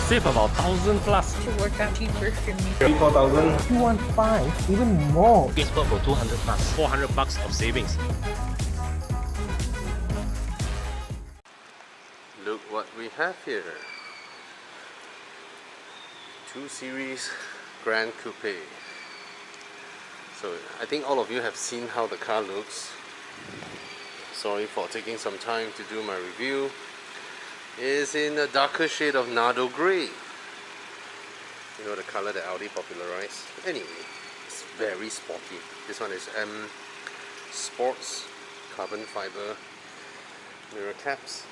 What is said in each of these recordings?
save about 1,000 plus. To work out cheaper for me. 3,000, 215, even more. It's for 200 plus. 400 bucks of savings. Look what we have here. 2 Series Gran Coupe. So I think all of you have seen how the car looks. Sorry for taking some time to do my review. It's in a darker shade of Nardo Grey. You know, the color that Audi popularized. Anyway, it's very sporty. This one is M Sports carbon fiber mirror caps.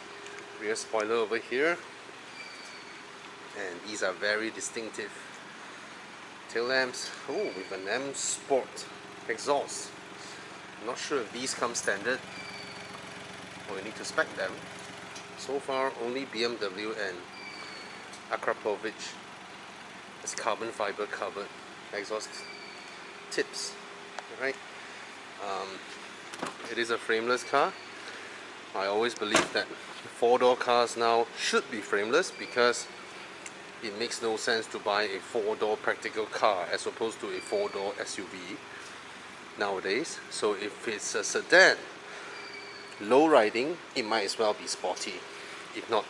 Rear spoiler over here. And these are very distinctive. Tail lamps. Oh, with an M Sport exhaust. I'm not sure if these come standard or we need to spec them. So far, only BMW and Akrapovic is carbon fiber covered exhaust tips. Right? It is a frameless car. I always believe that 4-door cars now should be frameless because it makes no sense to buy a 4-door practical car as opposed to a 4-door SUV nowadays. So if it's a sedan, low riding, it might as well be sporty. If not,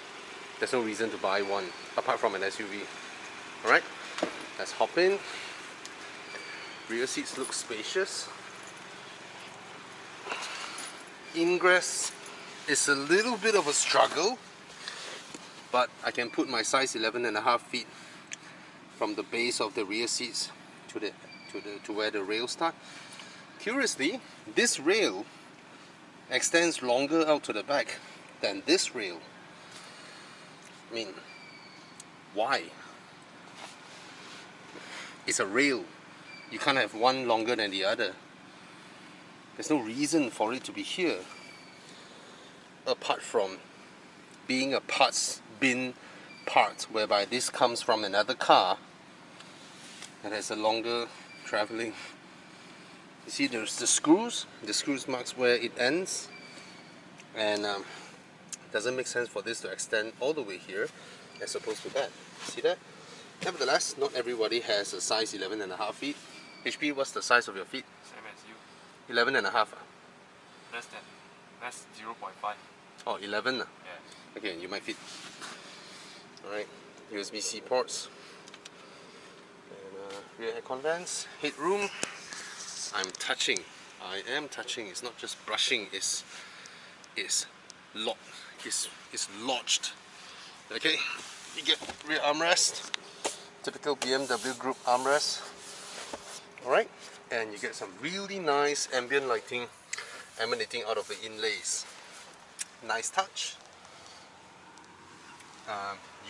there's no reason to buy one apart from an SUV. Alright, let's hop in. Rear seats look spacious. Ingress is a little bit of a struggle, but I can put my size 11.5 feet from the base of the rear seats to where the rails start. Curiously, this rail extends longer out to the back than this rail. I mean, why? It's a rail. You can't have one longer than the other. There's no reason for it to be here, apart from being a parts bin part, whereby this comes from another car that has a longer traveling. You see, there's the screws marks where it ends, and it doesn't make sense for this to extend all the way here as opposed to that. See that? Nevertheless, not everybody has a size 11.5 feet. HP, what's the size of your feet? Same as you. 11.5. Less than. That's 0.5. Oh, 11. Yeah. Okay, you might fit. Alright, USB-C ports. And rear aircon vents. Headroom. I am touching. It's not just brushing. It's lodged. Okay, you get rear armrest. Typical BMW Group armrest. Alright, and you get some really nice ambient lighting emanating out of the inlays. Nice touch.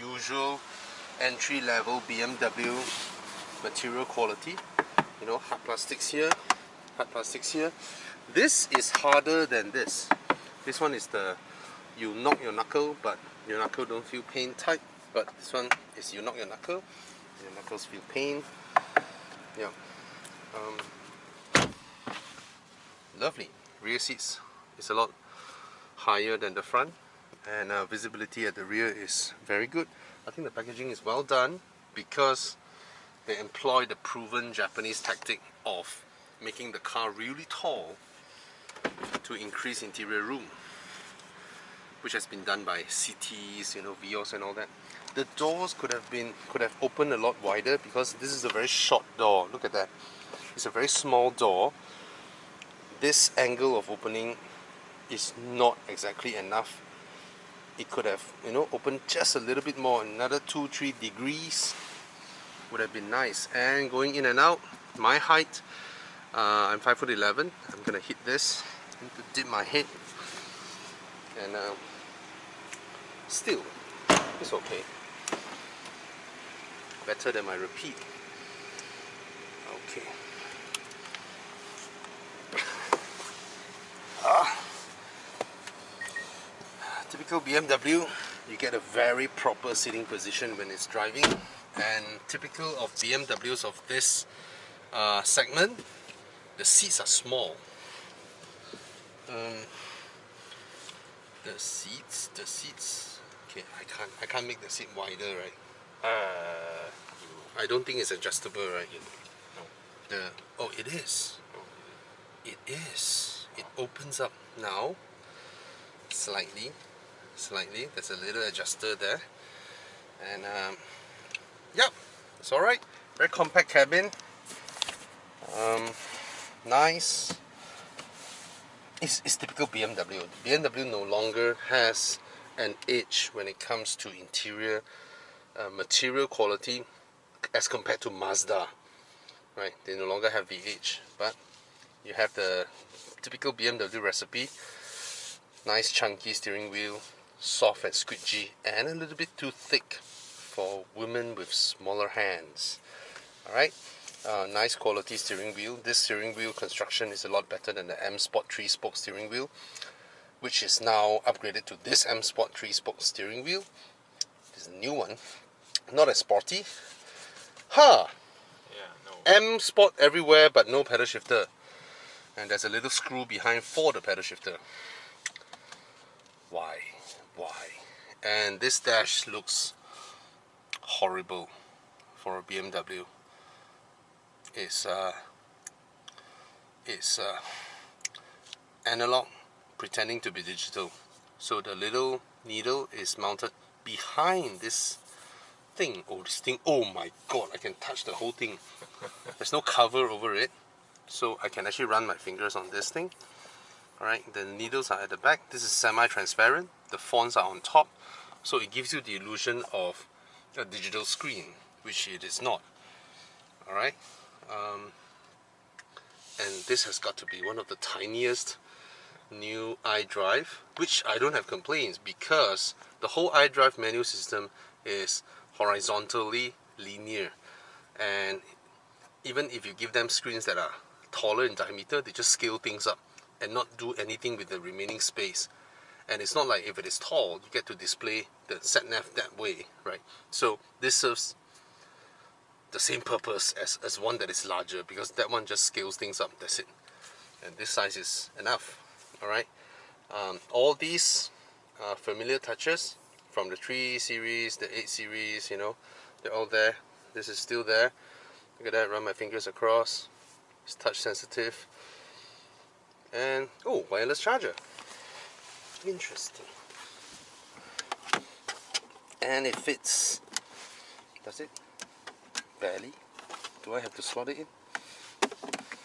Usual entry-level BMW material quality. You know, hard plastics here, hard plastics here. This is harder than this. This one is the you knock your knuckle, but your knuckle don't feel pain type. But this one is you knock your knuckle, your knuckles feel pain. Yeah. Lovely. Rear seats is a lot higher than the front, and visibility at the rear is very good. I think the packaging is well done because they employ the proven Japanese tactic of making the car really tall to increase interior room, which has been done by CTs, you know, Vios and all that. The doors could have opened a lot wider because this is a very short door. Look at that. It's a very small door. This angle of opening is not exactly enough. It could have, you know, opened just a little bit more, another 2-3 degrees would have been nice. And going in and out, my height, I'm 5'11". I'm gonna hit this and to dip my head, and still, it's okay. Better than my repeat. Okay. Typical BMW, you get a very proper sitting position when it's driving, and typical of BMWs of this segment, the seats are small. The seats. Okay, I can't make the seat wider, right? I don't think it's adjustable, right? No. Oh, it is. It is. It opens up now. Slightly. There's a little adjuster there. And yep, it's alright. Very compact cabin. Nice. It's typical BMW. BMW no longer has an edge when it comes to interior material quality as compared to Mazda. Right? They no longer have the edge, but you have the typical BMW recipe. Nice chunky steering wheel, soft and squidgy, and a little bit too thick for women with smaller hands. Alright, nice quality steering wheel. This steering wheel construction is a lot better than the M Sport 3-spoke steering wheel, which is now upgraded to this M Sport 3-spoke steering wheel. This is a new one, not as sporty. Yeah, no. M Sport everywhere but no pedal shifter, and there's a little screw behind for the pedal shifter. Why? And this dash looks horrible for a BMW. It's analog pretending to be digital. So the little needle is mounted behind this thing. Oh my god, I can touch the whole thing. There's no cover over it, so I can actually run my fingers on this thing. Alright, the needles are at the back. This is semi-transparent. The fonts are on top, so it gives you the illusion of a digital screen, which it is not. Alright, and this has got to be one of the tiniest new iDrive, which I don't have complaints, because the whole iDrive menu system is horizontally linear, and even if you give them screens that are taller in diameter, they just scale things up and not do anything with the remaining space. And it's not like if it is tall, you get to display the sat-nav that way, right? So this serves the same purpose as one that is larger, because that one just scales things up, that's it. And this size is enough, alright? All these familiar touches from the 3 series, the 8 series, you know, they're all there. This is still there. Look at that, run my fingers across. It's touch sensitive. And, oh, wireless charger. Interesting. And it fits. Does it? Barely. Do I have to slot it in?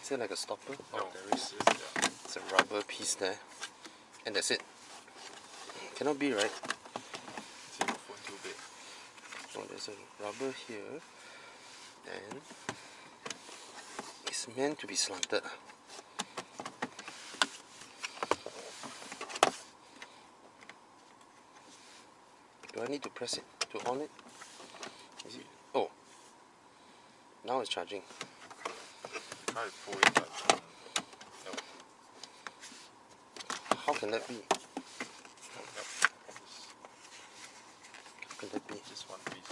Is there like a stopper? No, Oh, there is. Yeah. It's a rubber piece there. And that's it. Cannot be, right? It's your phone too big. Oh, there's a rubber here. And it's meant to be slanted. Do I need to press it to on it? Is it? Oh, now it's charging. Try to pull it, but no. How can that be? Yep. How can that be? Just one piece.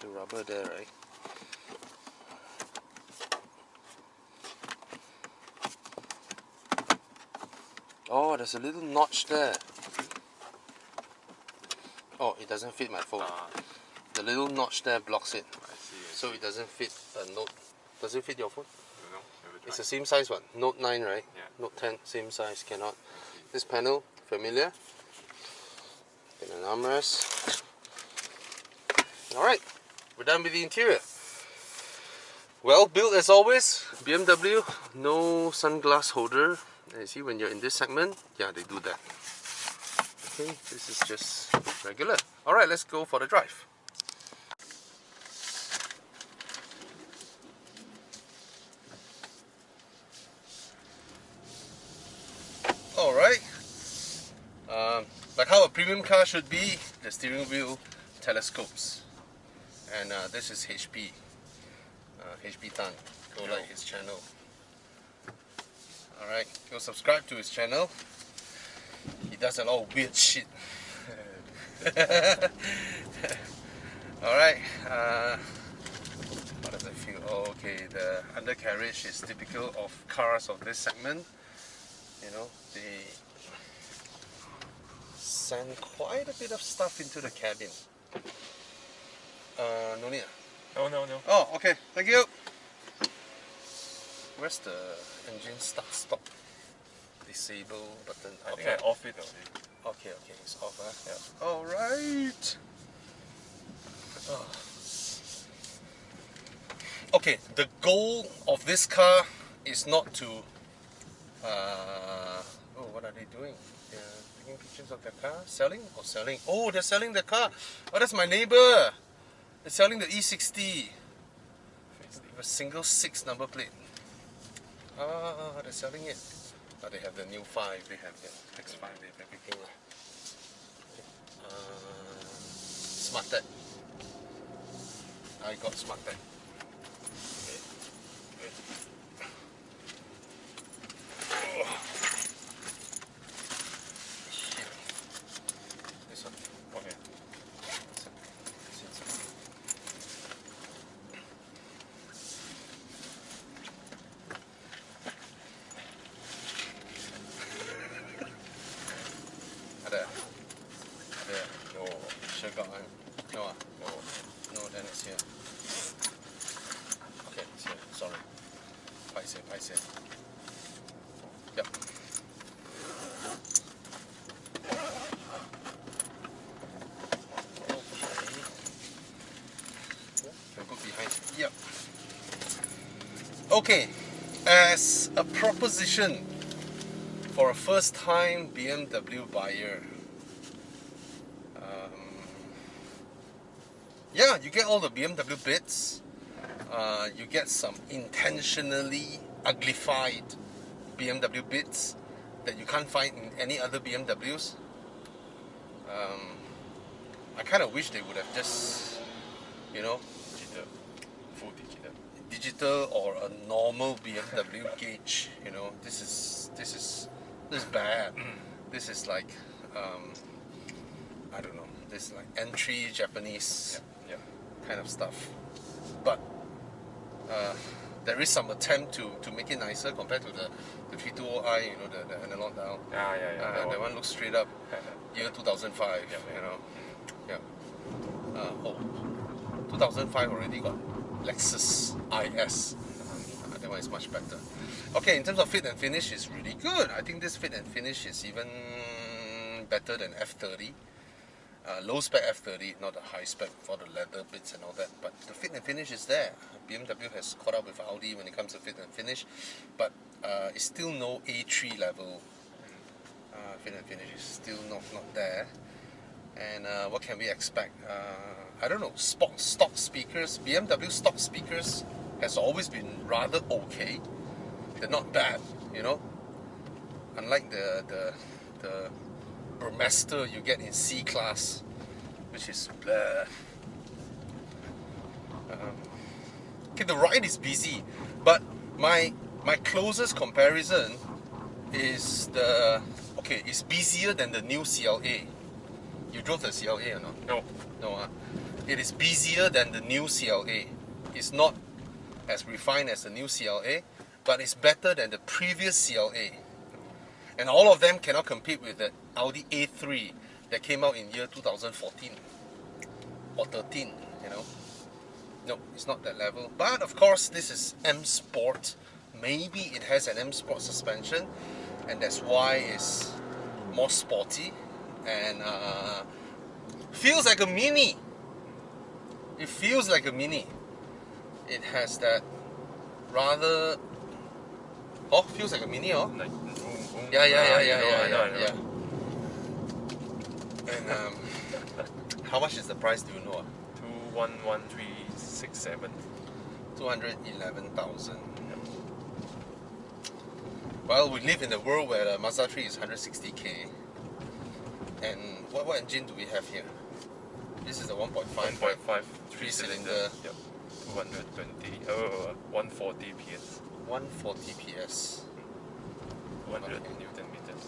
There's a rubber there, right? Oh, there's a little notch there. Oh, it doesn't fit my phone. The little notch there blocks it. I see. So it doesn't fit a Note. Does it fit your phone? No, never tried. It's the same size one. Note 9, right? Yeah. Note 10, same size, cannot. This panel, familiar. Get an armrest. Alright, we're done with the interior. Well built as always. BMW, no sunglass holder. And you see when you're in this segment, yeah, they do that. Okay, this is just regular. Alright, let's go for the drive. Alright, like how a premium car should be, the steering wheel telescopes. And this is HP. HP Tan. Go like his channel. Alright, go subscribe to his channel. He does a lot of weird shit. Alright, how does it feel? Oh, okay, the undercarriage is typical of cars of this segment. You know, they send quite a bit of stuff into the cabin. No need. No. Oh, okay. Thank you. Where's the engine start stop disable button? I think I off it already. Okay, it's off. Yeah. All right. Okay, the goal of this car is not to. What are they doing? They're taking pictures of their car, selling or selling. Oh, they're selling the car. Oh, that's my neighbor. They're selling the E60. With a single 6 number plate. They're selling it. They have the new 5. They have the X5. They have everything. Smart Tech. I got Smart Tech. This one. Okay. Ada. No. Sure got one. No. No, then it's here. Okay, it's here. Sorry. Paiseh. Yep. Can go behind. Yep. Okay. As a proposition for a first-time BMW buyer, yeah, you get all the BMW bits. You get some intentionally uglified BMW bits that you can't find in any other BMWs. I kind of wish they would have just, Digital. Full digital. or a normal BMW gauge. This is bad. This is like, I don't know. This is like entry Japanese Yeah. kind of stuff. But there is some attempt to make it nicer compared to the 320i, the analog dial. Yeah. That one looks straight up year 2005. Yeah. 2005 already got Lexus IS. That one is much better. Okay, in terms of fit and finish, it's really good. I think this fit and finish is even better than F30. Low spec F30, not a high spec for the leather bits and all that, but the fit and finish is there. BMW has caught up with Audi when it comes to fit and finish, but it's still no A3 level fit and finish. Is still not there. And what can we expect? I don't know. Stock speakers, BMW stock speakers has always been rather okay. They're not bad, Unlike the Burmester you get in C class, which is blah. Okay, the ride is busy, but my closest comparison is it's busier than the new CLA. You drove the CLA or not? No. It is busier than the new CLA. It's not as refined as the new CLA, but it's better than the previous CLA. And all of them cannot compete with the Audi A3 that came out in year 2014 or 13, No, it's not that level. But of course, this is M Sport. Maybe it has an M Sport suspension, and that's why it's more sporty and feels like a Mini. It feels like a Mini. It has that rather. Feels like a Mini, Like, Yeah. I know. And how much is the price? Do you know? 211367. 211,000. Well, we live in a world where the Mazda 3 is 160k. And what engine do we have here? This is the 1.5. 1.5 3-cylinder. Yep. 140 PS. 140 PS. 200 Okay. Newton meters.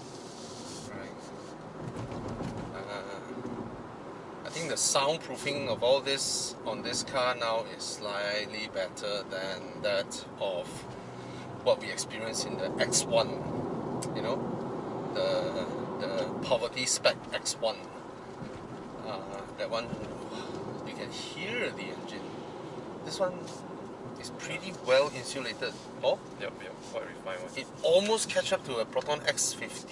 Right. I think the soundproofing of all this on this car now is slightly better than that of what we experienced in the X1. The poverty spec X1. That one, you you can hear the engine. This one is pretty well insulated. Oh, Yep, quite refined one. it almost catch up to a Proton X50.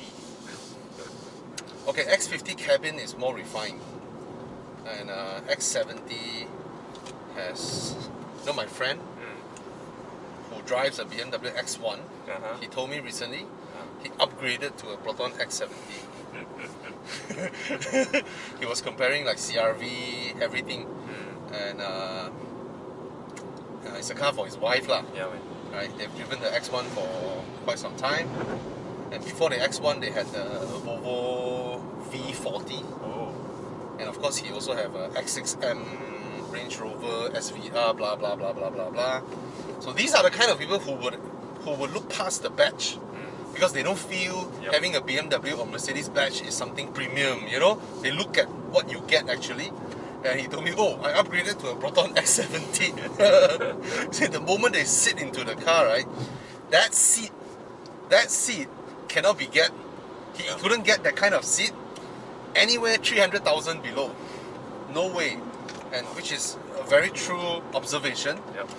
Okay, X50 cabin is more refined, and X70 has. You know, my friend who drives a BMW X1, he told me recently he upgraded to a Proton X70. He was comparing like CRV, everything, and it's a car for his wife lah. Yeah, man. Right? They've driven the X1 for quite some time, and before the X1 they had the Volvo V40, and of course he also have a X6M, Range Rover, SVR, blah blah blah blah blah blah. So these are the kind of people who would look past the badge, because they don't feel having a BMW or Mercedes badge is something premium, you know? They look at what you get actually. And he told me, oh, I upgraded to a Proton X70. See, the moment they sit into the car, right, that seat cannot be get. He couldn't get that kind of seat anywhere 300,000 below. No way. And which is a very true observation. Yep.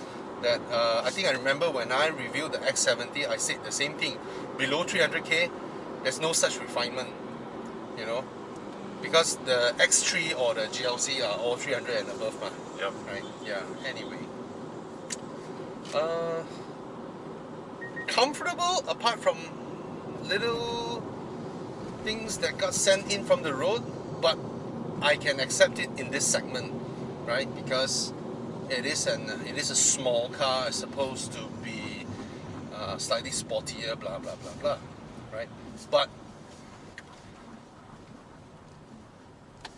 That I think I remember when I reviewed the X70, I said the same thing. Below 300k, there's no such refinement, you know, because the X3 or the GLC are all 300 and above, Yep. right? Yeah. Anyway, comfortable apart from little things that got sent in from the road, but I can accept it in this segment, right? Because it is a small car as opposed to be slightly sportier, blah blah blah blah, right? But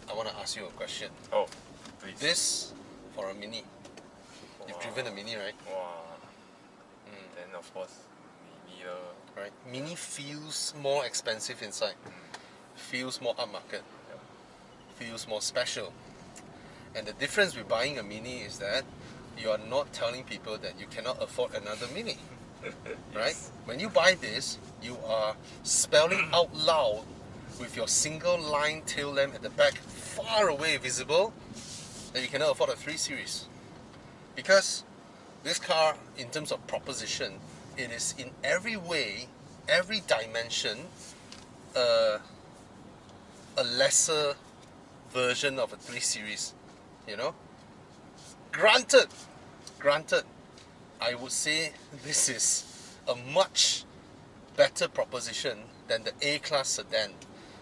I want to ask you a question. Oh, please. This for a Mini. You've driven a Mini, right? Wow. Then of course, Mini. Right. Mini feels more expensive inside. Feels more upmarket. Feels more special. And the difference with buying a Mini is that you are not telling people that you cannot afford another Mini. Right? When you buy this, you are spelling out loud with your single line tail lamp at the back far away visible that you cannot afford a 3 Series. Because this car, in terms of proposition, it is in every way, every dimension, a lesser version of a 3 Series, you know. Granted, I would say this is a much better proposition than the A-Class sedan,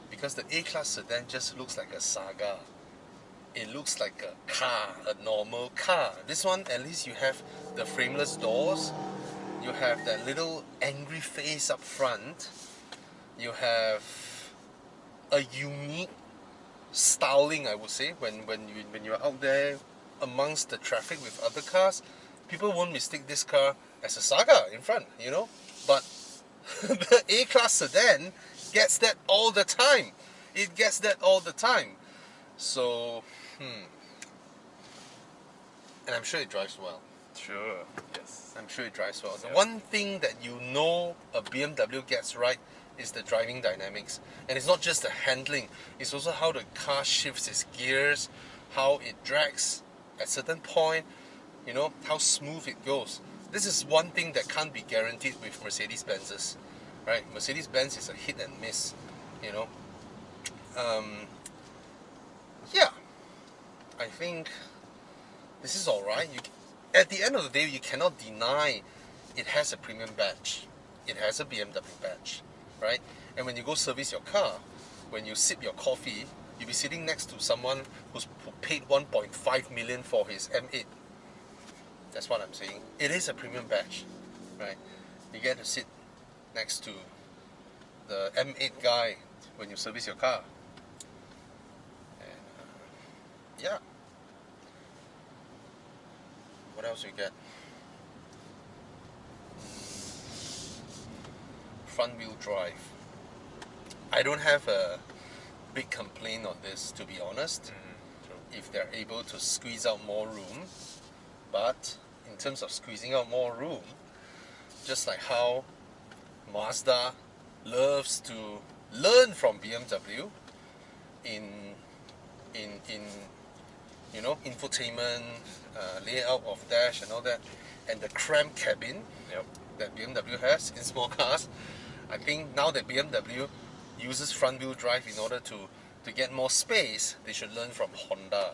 because the A-Class sedan just looks like a saga. It looks like a car, a normal car. This one, at least you have the frameless doors, you have that little angry face up front, you have a unique styling, I would say, when you're out there amongst the traffic with other cars. People won't mistake this car as a saga in front, you know. But the A-Class sedan gets that all the time. It gets that all the time. So, and I'm sure it drives well. Sure. Yes. I'm sure it drives well. The one thing that you know a BMW gets right is the driving dynamics. And it's not just the handling, it's also how the car shifts its gears, how it drags at certain point, you know, how smooth it goes. This is one thing that can't be guaranteed with Mercedes-Benzes, right? Mercedes-Benz is a hit and miss, you know. Yeah, I think this is alright. At the end of the day, you cannot deny it has a premium badge. It has a BMW badge, right? And when you go service your car, when you sip your coffee, you'll be sitting next to someone who paid 1.5 million for his M8. That's what I'm saying. It is a premium badge, right? You get to sit next to the M8 guy when you service your car. And yeah. What else you get? Front wheel drive. I don't have a big complaint on this, to be honest. If they're able to squeeze out more room. But in terms of squeezing out more room, just like how Mazda loves to learn from BMW in you know, infotainment, layout of dash and all that, and the cramped cabin Yep. that BMW has in small cars. I think now that BMW uses front wheel drive in order to get more space, they should learn from Honda.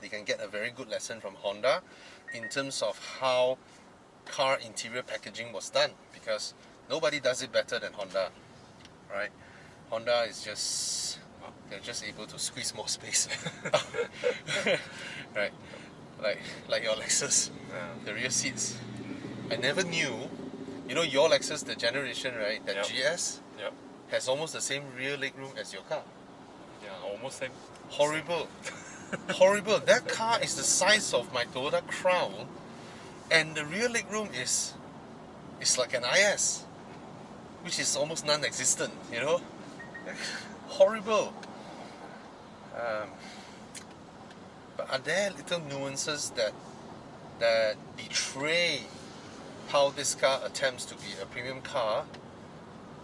They can get a very good lesson from Honda in terms of how car interior packaging was done, because nobody does it better than Honda, right? Honda is just, they're just able to squeeze more space. Right, like your Lexus, the rear seats. I never knew, you know, your Lexus, the generation, right, that Yep. GS Yep. has almost the same rear legroom as your car. Yeah, almost same. Horrible. Horrible. That car is the size of my Toyota Crown, and the rear legroom is like an IS, which is almost non-existent, you know. Horrible. But are there little nuances that betray how this car attempts to be a premium car?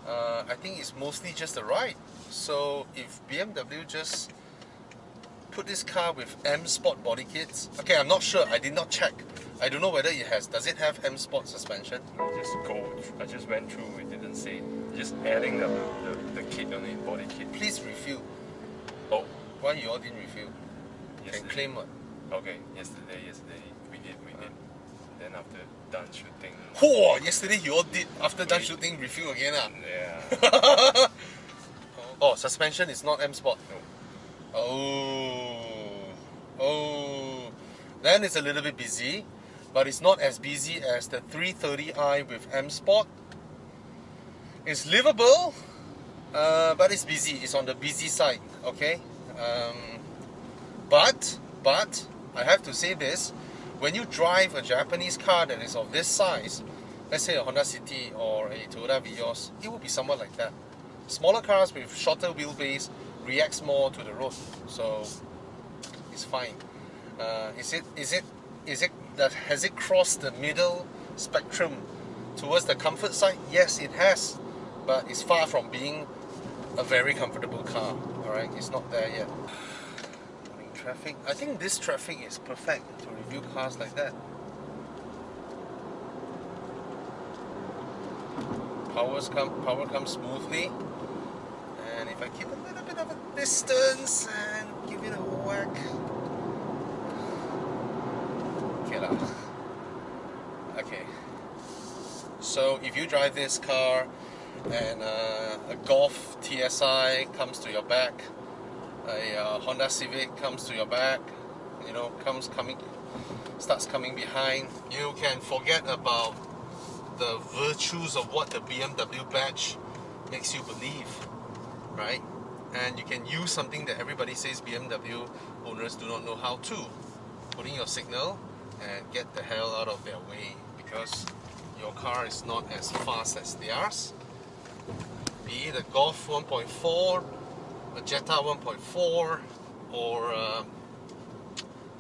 I think it's mostly just the ride. So if BMW just put this car with M Sport body kits, okay, I'm not sure. I did not check. I don't know whether it has. Does it have M Sport suspension? I just went through. It didn't say. Just adding the kit on it, body kit. Please refill. Oh, Why you all didn't refill? Can yesterday. claim what? Okay, yesterday we did. Then after done shooting. Whoa! Yesterday you all did. After done shooting, refill again ah. Yeah. Oh, suspension is not M Sport. No. Oh, then it's a little bit busy, but it's not as busy as the 330i with M Sport. It's livable, but it's busy. It's on the busy side, okay? But I have to say this: when you drive a Japanese car that is of this size, let's say a Honda City or a Toyota Vios, it will be somewhat like that. Smaller cars with shorter wheelbase reacts more to the road, so it's fine. Is it that has it crossed the middle spectrum towards the comfort side? Yes, it has, but it's far from being a very comfortable car. All right, it's not there yet. Morning traffic. I think this traffic is perfect to review cars like that. Power comes smoothly. And if I keep a little bit of a distance and give it a whack. Okay lah. Okay. So if you drive this car and a Golf TSI comes to your back, a Honda Civic comes to your back, you know, starts coming behind, you can forget about the virtues of what the BMW badge makes you believe. Right? And you can use something that everybody says BMW owners do not know how to. Put in your signal and get the hell out of their way, because your car is not as fast as theirs. Be it a Golf 1.4, a Jetta 1.4, or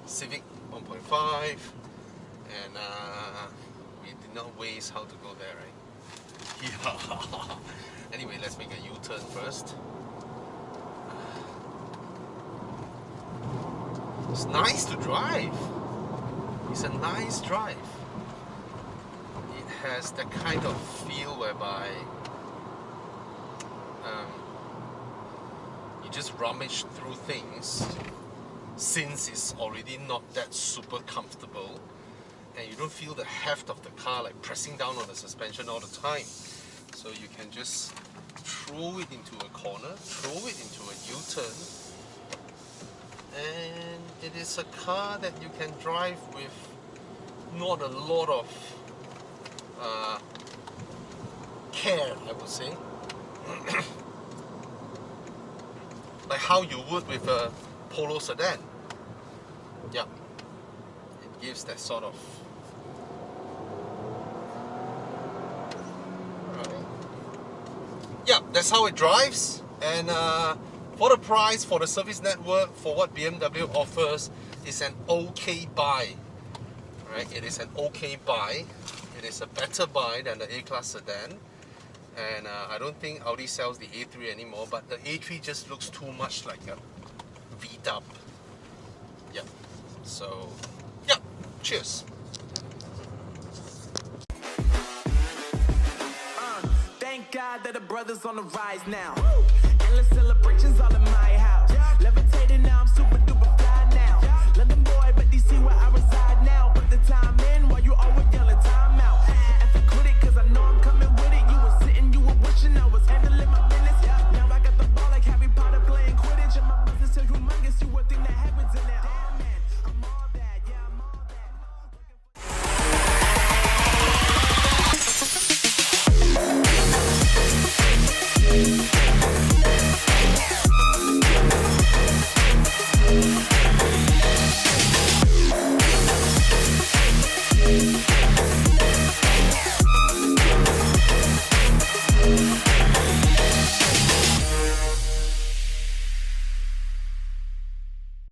Civic 1.5, and we did not waste how to go there, right? Yeah. Anyway, let's make a U-turn first. It's nice to drive. It's a nice drive. It has that kind of feel whereby you just rummage through things, since it's already not that super comfortable, and you don't feel the heft of the car like pressing down on the suspension all the time. So you can just throw it into a corner, throw it into a U-turn, and it is a car that you can drive with not a lot of care, I would say. Like how you would with a Polo sedan. Yeah, it gives that sort of. Yeah, that's how it drives, and for the price, for the service network, for what BMW offers, is an okay buy. Right? It is an okay buy. It is a better buy than the A-Class sedan, and I don't think Audi sells the A3 anymore, but the A3 just looks too much like a V-dub. Yeah. So, yeah. Cheers. Thank God that the brothers on the rise now. Endless celebrations all in my house. Levitating now, I'm super duper fly now. London boy, but DC where I reside now. Put the time in.